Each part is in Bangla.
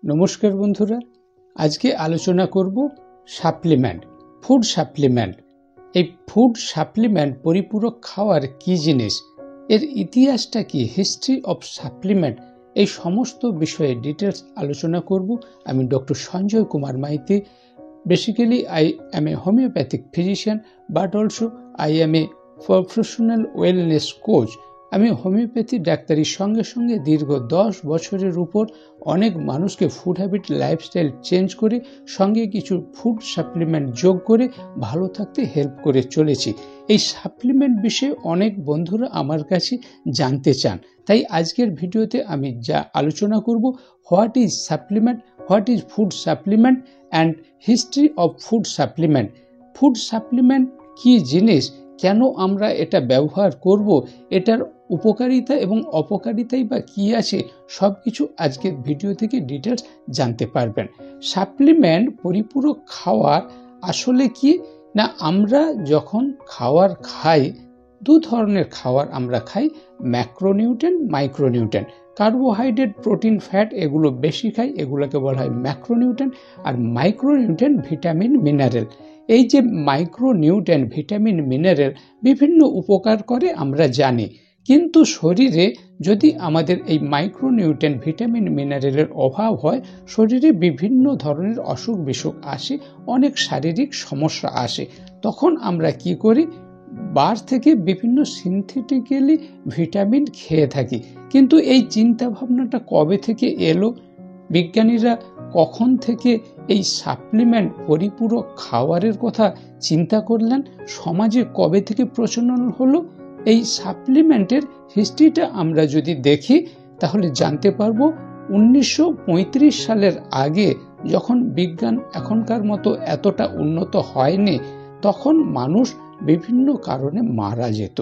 নমস্কার বন্ধুরা, আজকে আলোচনা করব সাপ্লিমেন্ট, ফুড সাপ্লিমেন্ট। এই ফুড সাপ্লিমেন্ট পরিপূরক খাওয়ার কি জিনিস, এর ইতিহাসটা কি, হিস্ট্রি অফ সাপ্লিমেন্ট, এই সমস্ত বিষয়ে ডিটেলস আলোচনা করব। আমি doctor Sanjay Kumar Maiti. Basically I am a homeopathic physician, but also I am a professional wellness coach. আমি হোমিওপ্যাথি ডাক্তারির সঙ্গে সঙ্গে দীর্ঘ 10 বছরের উপর অনেক মানুষকে ফুড হ্যাবিট, লাইফস্টাইল চেঞ্জ করে সঙ্গে কিছু ফুড সাপ্লিমেন্ট যোগ করে ভালো থাকতে হেল্প করে চলেছি। এই সাপ্লিমেন্ট বিষয়ে অনেক বন্ধুরা আমার কাছে জানতে চান, তাই আজকের ভিডিওতে আমি যা আলোচনা করব, what is supplement, what is food supplement and history of food supplement. Food supplement কী জিনিস, কেন আমরা এটা ব্যবহার করব, এটার উপকারিতা এবং অপকারিতাই বা কী আছে, সব কিছু আজকের ভিডিও থেকে ডিটেলস জানতে পারবেন। সাপ্লিমেন্ট পরিপূরক খাওয়ার আসলে কি না, আমরা যখন খাবার খাই, দু ধরনের খাবার আমরা খাই, ম্যাক্রোনিউট্রেন্ট, মাইক্রোনিউট্রেন্ট। কার্বোহাইড্রেট, প্রোটিন, ফ্যাট এগুলো বেশি খাই, এগুলোকে বলা হয় ম্যাক্রোনিউট্রেন্ট। আর মাইক্রোনিউট্রেন্ট ভিটামিন, মিনারেল। এই যে মাইক্রোনিউট্রেন্ট, ভিটামিন, মিনারেল বিভিন্ন উপকার করে আমরা জানি, কিন্তু শরীরে যদি আমাদের এই মাইক্রোনিউট্রেন্ট, ভিটামিন, মিনারেলের অভাব হয়, শরীরে বিভিন্ন ধরনের অসুখ বিসুখ আসে, অনেক শারীরিক সমস্যা আসে। তখন আমরা কি করি, বার থেকে বিভিন্ন সিনথেটিক্যালি ভিটামিন খেয়ে থাকি। কিন্তু এই চিন্তা ভাবনাটা কবে থেকে এলো? বিজ্ঞানীরা কখন থেকে এই সাপ্লিমেন্ট পরিপূরক খাবারের কথা চিন্তা করলেন? সমাজে কবে থেকে প্রচলন হলো? এই সাপ্লিমেন্টের হিস্ট্রিটা আমরা যদি দেখি তাহলে জানতে পারবো 1935 সালের আগে, যখন বিজ্ঞান এখনকার মতো এতটা উন্নত হয়নি, তখন মানুষ বিভিন্ন কারণে মারা যেত।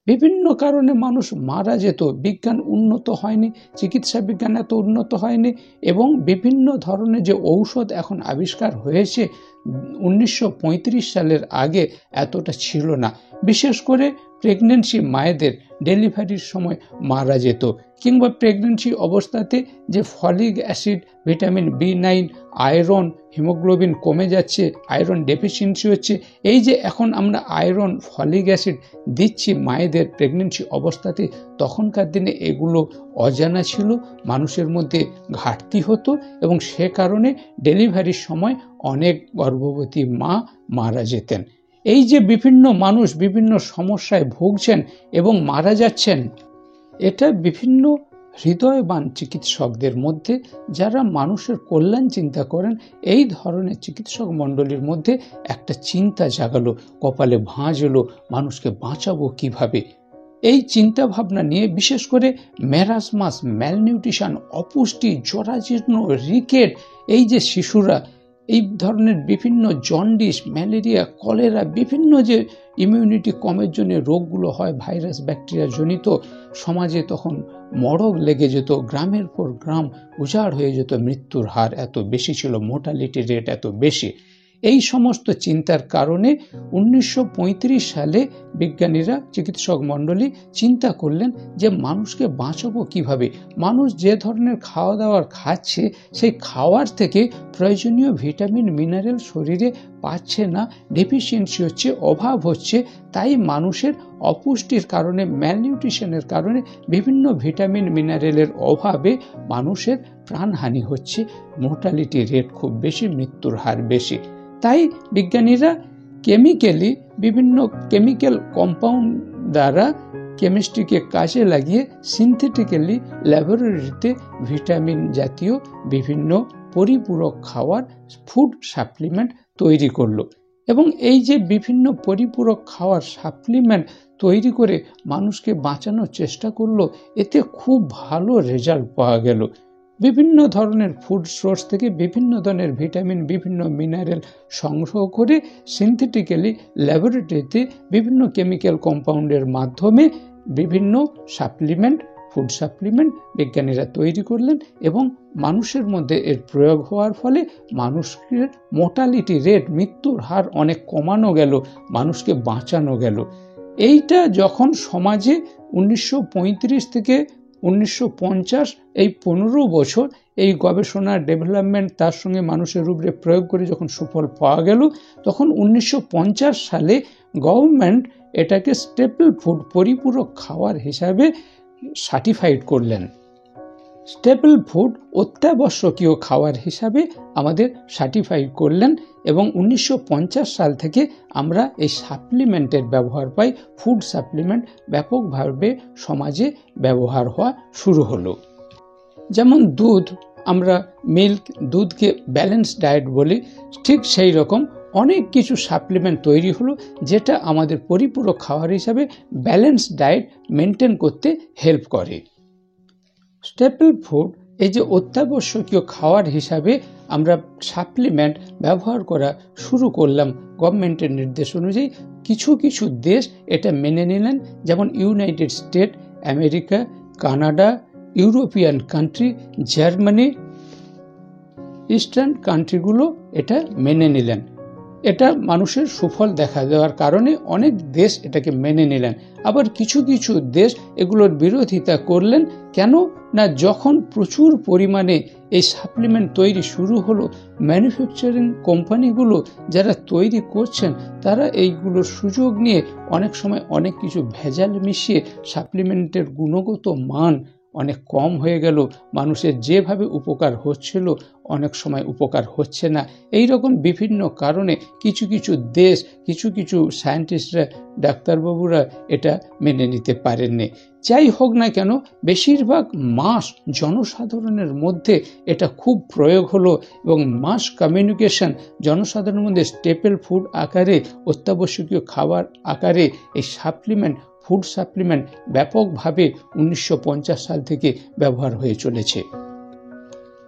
বিভিন্ন কারণে মানুষ মারা যেত, বিজ্ঞান উন্নত হয়নি, চিকিৎসা বিজ্ঞান এত উন্নত হয়নি, এবং বিভিন্ন ধরনের যে ঔষধ এখন আবিষ্কার হয়েছে 1935 সালের আগে এতটা ছিল না। বিশেষ করে প্রেগনেন্সি মায়েদের ডেলিভারির সময় মারা যেত, কিংবা প্রেগনেন্সি অবস্থাতে যে folic acid, vitamin B9, iron, haemoglobin কমে যাচ্ছে, আয়রন ডেফিসিয়েন্সি হচ্ছে। এই যে এখন আমরা আয়রন, ফলিক অ্যাসিড দিচ্ছি মায়েদের প্রেগনেন্সি অবস্থাতে, তখনকার দিনে এগুলো অজানা ছিল, মানুষের মধ্যে ঘাটতি হতো, এবং সে কারণে ডেলিভারির সময় অনেক গর্ভবতী মা মারা যেতেন। এই যে বিভিন্ন মানুষ বিভিন্ন সমস্যায় ভুগছেন এবং মারা যাচ্ছেন, এটা বিভিন্ন হৃদয়বান চিকিৎসকদের মধ্যে, যারা মানুষের কল্যাণ চিন্তা করেন, এই ধরনের চিকিৎসক মণ্ডলীর মধ্যে একটা চিন্তা জাগালো, কপালে ভাঁজ এলো, মানুষকে বাঁচাবো কিভাবে। এই চিন্তা ভাবনা নিয়ে বিশেষ করে ম্যারাসমাস, ম্যালনিউট্রিশন, অপুষ্টি, জরাজীর্ণ, রিকেট, এই যে শিশুরা, এই ধরনের বিভিন্ন জন্ডিস, ম্যালেরিয়া, কলেরা, বিভিন্ন যে ইমিউনিটি কমের জন্য রোগগুলো হয়, ভাইরাস, ব্যাকটেরিয়া জনিত, সমাজে তখন মড়ক লেগে যেত, গ্রামের পর গ্রাম উজাড় হয়ে যেত, মৃত্যুর হার এত বেশি ছিল, মোর্টালিটি রেট এত বেশি। এই সমস্ত চিন্তার কারণে 1935 সালে বিজ্ঞানীরা, চিকিৎসক মণ্ডলী চিন্তা করলেন যে মানুষকে বাঁচাবো কিভাবে। মানুষ যে ধরনের খাওয়া দাওয়ার খাচ্ছে, সেই খাওয়ার থেকে প্রয়োজনীয় ভিটামিন, মিনারেল শরীরে পাচ্ছে না, ডেফিসিয়েন্সি হচ্ছে, অভাব হচ্ছে। তাই মানুষের অপুষ্টির কারণে, ম্যালনিউট্রিশনের কারণে, বিভিন্ন ভিটামিন, মিনারেলের অভাবে মানুষের প্রাণহানি হচ্ছে, মোর্টালিটি রেট খুব বেশি, মৃত্যুর হার বেশি। তাই বিজ্ঞানীরা কেমিক্যালি, বিভিন্ন কেমিক্যাল কম্পাউন্ড দ্বারা, কেমিস্ট্রিকে কাজে লাগিয়ে সিনথেটিক্যালি ল্যাবরেটরিতে ভিটামিন জাতীয় বিভিন্ন পরিপূরক খাওয়ার, ফুড সাপ্লিমেন্ট তৈরি করলো। এবং এই যে বিভিন্ন পরিপূরক খাওয়ার সাপ্লিমেন্ট তৈরি করে মানুষকে বাঁচানোর চেষ্টা করলো, এতে খুব ভালো রেজাল্ট পাওয়া গেল। বিভিন্ন ধরনের ফুড সোর্স থেকে বিভিন্ন ধরনের ভিটামিন, বিভিন্ন মিনারেল সংগ্রহ করে সিনথেটিক্যালি ল্যাবরেটরিতে বিভিন্ন কেমিক্যাল কম্পাউন্ডের মাধ্যমে বিভিন্ন সাপ্লিমেন্ট, ফুড সাপ্লিমেন্ট বিজ্ঞানীরা তৈরি করলেন, এবং মানুষের মধ্যে এর প্রয়োগ হওয়ার ফলে মানুষের মোর্টালিটি রেট, মৃত্যুর হার অনেক কমানো গেল, মানুষকে বাঁচানো গেল। এইটা যখন সমাজে 1935 থেকে 1950, এই 15 বছর এই গবেষণা ডেভেলপমেন্ট তার সঙ্গে মানুষের উপরে প্রয়োগ করে যখন সুফল পাওয়া গেল, তখন 1950 সালে গভর্নমেন্ট এটাকে স্টেপল ফুড, পরিপূরক খাবার হিসাবে সার্টিফাইড করলেন। স্টেপল ফুড, অত্যাবশ্যকীয় খাবার হিসাবে আমাদের সার্টিফাই করলেন এবং 1950 সাল থেকে আমরা এই সাপ্লিমেন্টের ব্যবহার পাই। ফুড সাপ্লিমেন্ট ব্যাপকভাবে সমাজে ব্যবহার হওয়া শুরু হলো। যেমন দুধ, আমরা মিল্ক, দুধকে ব্যালেন্স ডায়েট বলি, ঠিক সেই রকম অনেক কিছু সাপ্লিমেন্ট তৈরি হলো যেটা আমাদের পরিপূরক খাবার হিসাবে ব্যালেন্স ডায়েট মেনটেন করতে হেল্প করে। স্টেপল ফুড, এই যে অত্যাবশ্যকীয় খাবার হিসাবে আমরা সাপ্লিমেন্ট ব্যবহার করা শুরু করলাম গভর্নমেন্টের নির্দেশ অনুযায়ী, কিছু কিছু দেশ এটা মেনে নিলেন, যেমন United State, America, Canada, European country, Germany, Eastern কান্ট্রিগুলো এটা মেনে নিলেন। এটা মানুষের সুফল দেখা দেওয়ার কারণে অনেক দেশ এটাকে মেনে নিলেন। আবার কিছু কিছু দেশ এগুলোর বিরোধিতা করলেন। কেন না, যখন প্রচুর পরিমাণে এই সাপ্লিমেন্ট তৈরি শুরু হলো, ম্যানুফ্যাকচারিং কোম্পানিগুলো যারা তৈরি করছেন তারা এইগুলোর সুযোগ নিয়ে অনেক সময় অনেক কিছু ভেজাল মিশিয়ে সাপ্লিমেন্টের গুণগত মান অনেক কম হয়ে গেল। মানুষের যেভাবে উপকার হচ্ছিল অনেক সময় উপকার হচ্ছে না। এই রকম বিভিন্ন কারণে কিছু কিছু দেশ, কিছু কিছু সায়েন্টিস্টরা, ডাক্তারবাবুরা এটা মেনে নিতে পারেননি। যাই হোক না কেন, বেশিরভাগ মাস জনসাধারণের মধ্যে এটা খুব প্রয়োগ হলো এবং মাস কমিউনিকেশন জনসাধারণের মধ্যে স্টেপল ফুড আকারে, অত্যাবশ্যকীয় খাবার আকারে এই সাপ্লিমেন্ট, ফুড সাপ্লিমেন্ট ব্যাপকভাবে 1950 সাল থেকে ব্যবহার হয়ে চলেছে।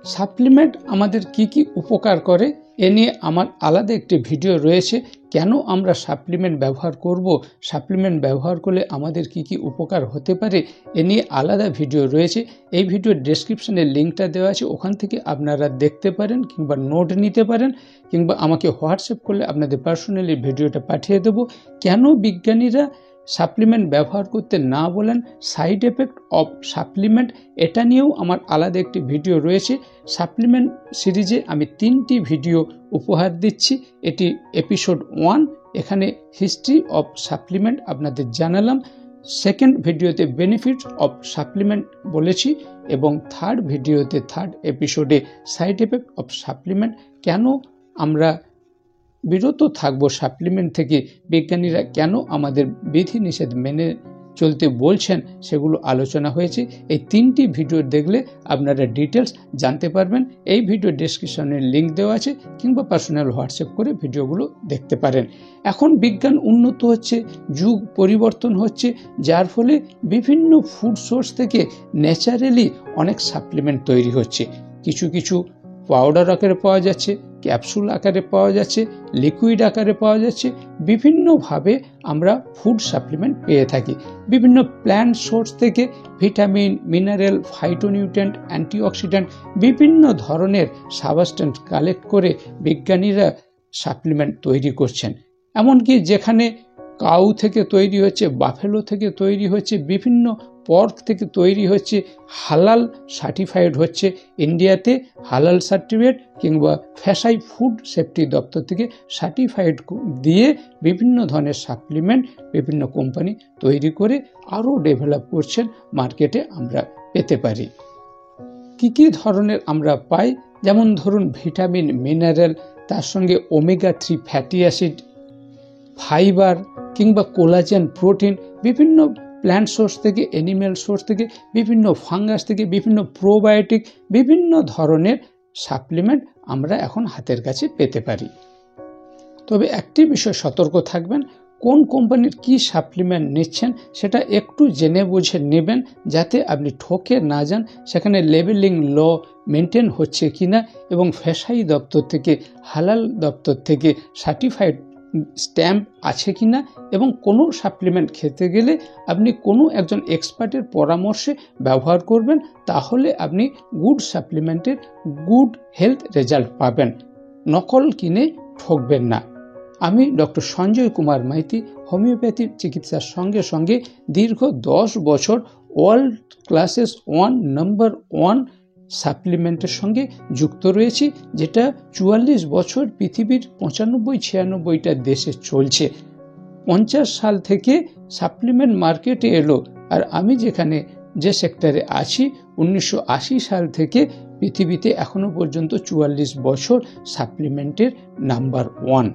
সাপ্লিমেন্ট আমাদের কি কি উপকার করে এ নিয়ে আমার আলাদা একটি ভিডিও রয়েছে। কেন আমরা সাপ্লিমেন্ট ব্যবহার করব, সাপ্লিমেন্ট ব্যবহার করলে আমাদের কি কি উপকার হতে পারে, এ নিয়ে আলাদা ভিডিও রয়েছে। এই ভিডিওর ডেসক্রিপশনে লিঙ্কটা দেওয়া আছে, ওখান থেকে আপনারা দেখতে পারেন কিংবা নোট নিতে পারেন, কিংবা আমাকে হোয়াটসঅ্যাপ করলে আপনাদের পার্সোনালি ভিডিওটা পাঠিয়ে দেব। কেন বিজ্ঞানীরা সাপ্লিমেন্ট ব্যবহার করতে না বলেন, সাইড এফেক্ট অফ সাপ্লিমেন্ট, এটা নিয়েও আমার আলাদা একটি ভিডিও রয়েছে। সাপ্লিমেন্ট সিরিজে আমি 3টি ভিডিও উপহার দিচ্ছি। এটি এপিসোড 1, এখানে হিস্ট্রি অফ সাপ্লিমেন্ট আপনাদের জানালাম। সেকেন্ড ভিডিওতে বেনিফিটস অফ সাপ্লিমেন্ট বলেছি এবং থার্ড ভিডিওতে, থার্ড এপিসোডে সাইড এফেক্ট অফ সাপ্লিমেন্ট, কেন আমরা বিরত থাকবো সাপ্লিমেন্ট থেকে, বিজ্ঞানীরা কেন আমাদের বিধিনিষেধ মেনে চলতে বলছেন, সেগুলো আলোচনা হয়েছে। এই 3টি ভিডিও দেখলে আপনারা ডিটেলস জানতে পারবেন। এই ভিডিও ডেসক্রিপশনে লিঙ্ক দেওয়া আছে, কিংবা পার্সোনাল হোয়াটসঅ্যাপ করে ভিডিওগুলো দেখতে পারেন। এখন বিজ্ঞান উন্নত হচ্ছে, যুগ পরিবর্তন হচ্ছে, যার ফলে বিভিন্ন ফুড সোর্স থেকে ন্যাচারালি অনেক সাপ্লিমেন্ট তৈরি হচ্ছে। কিছু কিছু পাউডার আকারে পাওয়া যাচ্ছে, ক্যাপসুল আকারে পাওয়া যাচ্ছে, লিকুইড আকারে পাওয়া যাচ্ছে। বিভিন্নভাবে আমরা ফুড সাপ্লিমেন্ট পেয়ে থাকি। বিভিন্ন প্ল্যান্ট সোর্স থেকে ভিটামিন, মিনারেল, ফাইটোনিউট্রিয়েন্ট, অ্যান্টিঅক্সিডেন্ট, বিভিন্ন ধরনের সাবস্টেন্স কালেক্ট করে বিজ্ঞানীরা সাপ্লিমেন্ট তৈরি করছেন। এমনকি যেখানে কাউ থেকে তৈরি হচ্ছে, বাফেলো থেকে তৈরি হচ্ছে, বিভিন্ন পর্ক থেকে তৈরি হচ্ছে, হালাল সার্টিফাইড হচ্ছে। ইন্ডিয়াতে হালাল সার্টিফিকেট কিংবা ফ্যাসাই ফুড সেফটি দপ্তর থেকে সার্টিফাইড দিয়ে বিভিন্ন ধরনের সাপ্লিমেন্ট বিভিন্ন কোম্পানি তৈরি করে আরও ডেভেলপ করছেন, মার্কেটে আমরা পেতে পারি। কি কি ধরনের আমরা পাই, যেমন ধরুন ভিটামিন, মিনারেল, তার সঙ্গে ওমেগা 3 ফ্যাটি অ্যাসিড, ফাইবার কিংবা কোলাজেন, প্রোটিন, বিভিন্ন প্ল্যান্ট সোর্স থেকে, অ্যানিম্যাল সোর্স থেকে, বিভিন্ন ফাঙ্গাস থেকে, বিভিন্ন প্রোবায়োটিক, বিভিন্ন ধরনের সাপ্লিমেন্ট আমরা এখন হাতের কাছে পেতে পারি। তবে একটি বিষয় সতর্ক থাকবেন, কোন কোম্পানির কি সাপ্লিমেন্ট নিচ্ছেন সেটা একটু জেনে বুঝে নেবেন, যাতে আপনি ঠকে না যান। সেখানে লেবেলিং ল মেনটেন হচ্ছে কিনা এবং ফ্যাসাই দপ্তর থেকে, হালাল দপ্তর থেকে সার্টিফাইড স্ট্যাম্প আছে কিনা, এবং কোনো সাপ্লিমেন্ট খেতে গেলে আপনি কোনো একজন এক্সপার্টের পরামর্শে ব্যবহার করবেন, তাহলে আপনি গুড সাপ্লিমেন্টের গুড হেলথ রেজাল্ট পাবেন। নকল কিনে ঠকবেন না। আমি ডক্টর সঞ্জয় কুমার মাইতি, হোমিওপ্যাথি চিকিৎসার সঙ্গে সঙ্গে দীর্ঘ 10 বছর ওয়ার্ল্ড ক্লাসেস 1 নম্বর 1 সাপ্লিমেন্টের সঙ্গে যুক্ত রয়েছি, যেটা 44 বছর পৃথিবীর 95-96টা দেশে চলছে। 50 সাল থেকে সাপ্লিমেন্ট মার্কেটে এলো, আর আমি যে সেক্টরে আছি 1980 সাল থেকে পৃথিবীতে এখনো পর্যন্ত 44 বছর সাপ্লিমেন্টের নাম্বার 1।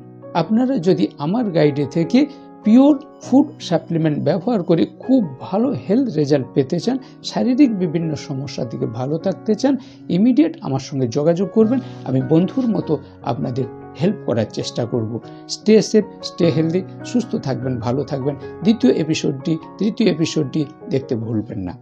আপনারা যদি আমার গাইডে থেকে পিওর ফুড সাপ্লিমেন্ট ব্যবহার করে খুব ভালো হেলথ রেজাল্ট পেতে চান, শারীরিক বিভিন্ন সমস্যা থেকে ভালো থাকতে চান, ইমিডিয়েট আমার সঙ্গে যোগাযোগ করবেন। আমি বন্ধুর মতো আপনাদের হেল্প করার চেষ্টা করব। স্টে সেফ, স্টে হেলদি, সুস্থ থাকবেন, ভালো থাকবেন। তৃতীয় এপিসোডটি দেখতে ভুলবেন না।